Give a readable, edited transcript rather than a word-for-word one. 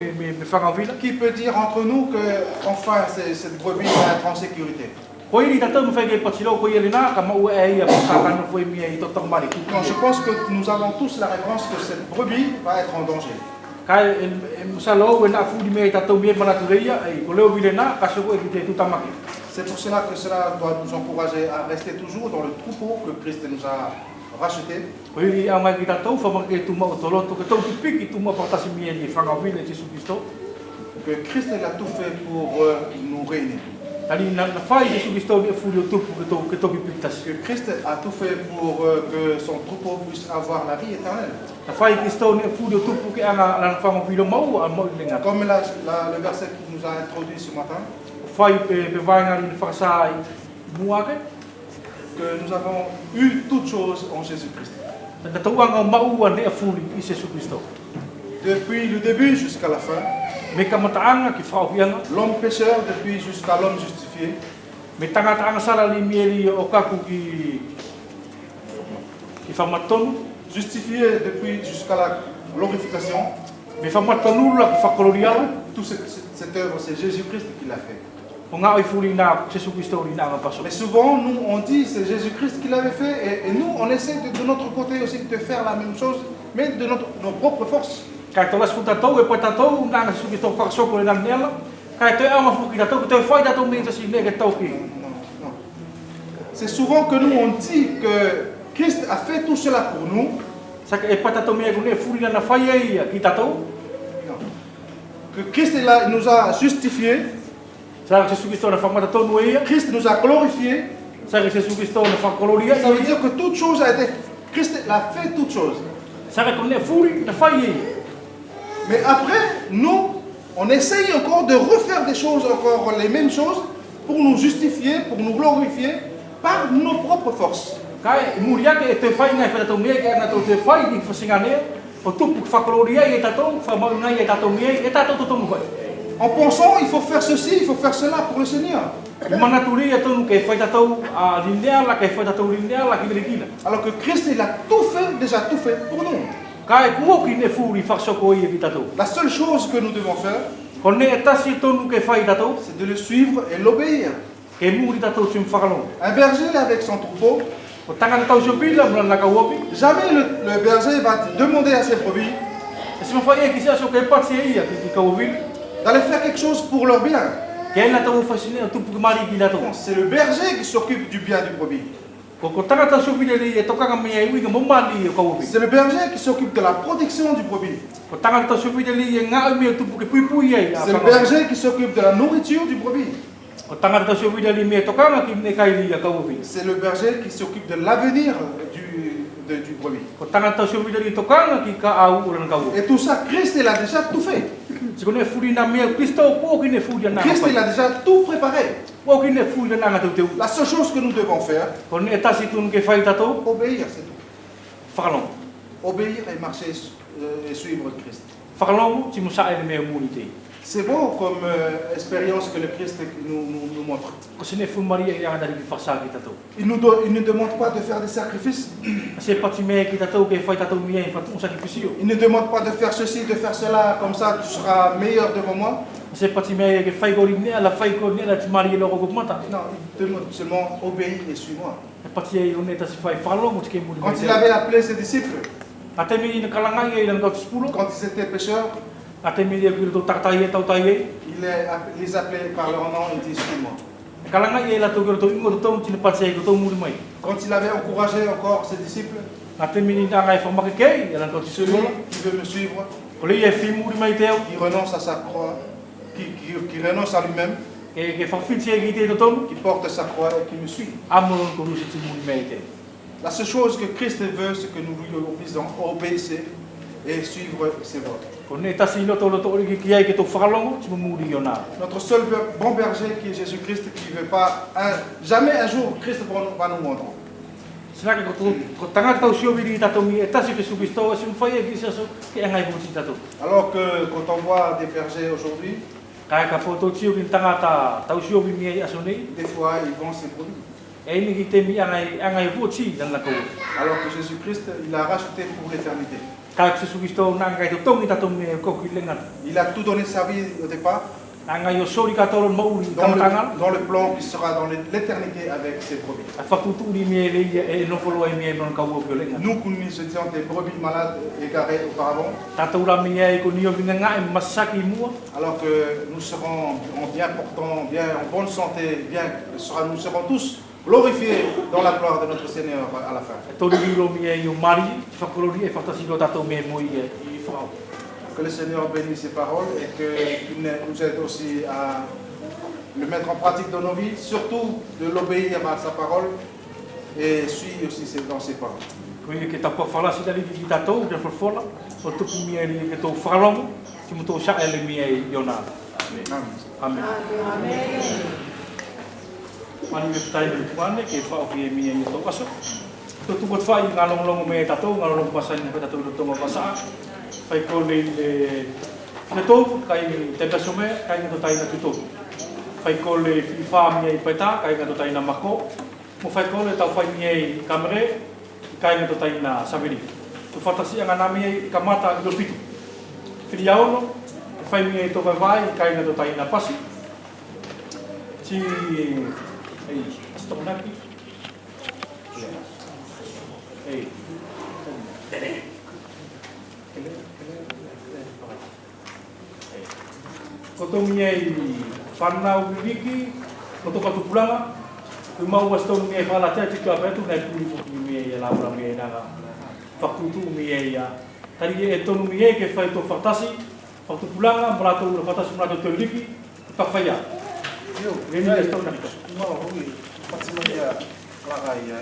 Qui peut dire entre nous que enfin cette brebis va être en sécurité? Non, je pense que nous avons tous la réponse que cette brebis va être en danger. C'est pour cela que cela doit nous encourager à rester toujours dans le troupeau que Christ nous a racheté. Que Christ a tout fait pour nous réunir. Que Christ a tout fait pour que son troupeau puisse avoir la vie éternelle. Comme le verset qui nous a introduit ce matin. Que nous avons eu toutes choses en Jésus-Christ. Depuis le début jusqu'à la fin. L'homme pécheur depuis jusqu'à l'homme justifié. Justifié depuis jusqu'à la glorification. Toute cette œuvre, c'est Jésus-Christ qui l'a fait. Mais souvent, nous, on dit c'est Jésus-Christ qui l'avait fait et nous, on essaie de notre côté aussi de faire la même chose, mais de nos propres forces. C'est souvent que nous, on dit que Christ a fait tout cela pour nous. Que Christ nous a justifiés. Christ nous a glorifiés. Ça veut dire que toute chose a été... Christ a fait toute chose. Mais après, nous, on essaye encore de refaire des choses, encore les mêmes choses, pour nous justifier, pour nous glorifier, par nos propres forces. En pensant, il faut faire ceci, il faut faire cela pour le Seigneur. Alors que Christ, il a tout fait, déjà tout fait pour nous. La seule chose que nous devons faire, c'est de le suivre et l'obéir. Un berger avec son troupeau, jamais le berger va demander à ses brebis d'aller faire quelque chose pour leur bien. C'est le berger qui s'occupe du bien du brebis. C'est le berger qui s'occupe de la protection du brebis. C'est le berger qui s'occupe de la nourriture du brebis. C'est le berger qui s'occupe de l'avenir du brebis. Et tout ça, Christ il a déjà tout fait. Christ il a déjà tout préparé. La seule chose que nous devons faire, obéir, c'est tout. Obéir et marcher et suivre Christ. C'est beau comme expérience que le Christ nous montre. Il ne demande pas de faire des sacrifices. Il ne demande pas de faire ceci, de faire cela, comme ça tu seras meilleur devant moi. Non, il demande seulement obéir et suis-moi. Quand il avait appelé ses disciples, quand ils étaient pécheurs, il les appelait par leur nom et dit suis-moi. Quand il avait encouragé encore ses disciples, celui qui veut me suivre, qui renonce à sa croix, qui renonce à lui-même, qui porte sa croix et qui me suit. La seule chose que Christ veut, c'est que nous lui obéissons, obéissez et suivre ses voies. Notre seul bon berger qui est Jésus-Christ, qui ne veut pas jamais un jour Christ va nous montrer. Alors que quand on voit des bergers aujourd'hui, des fois ils vont ses brebis. Alors que Jésus-Christ, il a racheté pour l'éternité. Il a tout donné sa vie au départ. Dans le plan qui sera dans l'éternité avec ses brebis. Nous, nous étions des brebis malades égarés auparavant. Alors que nous serons en bien portant, bien en bonne santé, nous serons tous glorifiés dans la gloire de notre Seigneur à la fin. Que le Seigneur bénisse ses paroles et qu'il nous aide aussi à le mettre en pratique dans nos vies, surtout de l'obéir à sa parole et suivre aussi dans ses paroles. Amen. Fai ko le filatou kai te pasome kai ngato tai na tuto fai ko le fifa mi ai peta kai ngato tai na mako mo fai ko le tau fai mi ai kamere kai ngato tai na sabiri tu fatasi anga nami ai kamata do fitu filiaono fai mi ai to vai kai ngato tai na pasi ti ai stonaki ei koto miei whanau wiki, koto katu pulanga, kui mau wastonu miei whalatea tika apetu, nei puli puki miei e laura miei nanga whakutu miei a. Tari e tonu miei ke whai tō whatasi, whatu pulanga, mrato ura whatasi mrato te wiki, whawhaia. Reni e stau naka. No, hui, whatsimania klarai e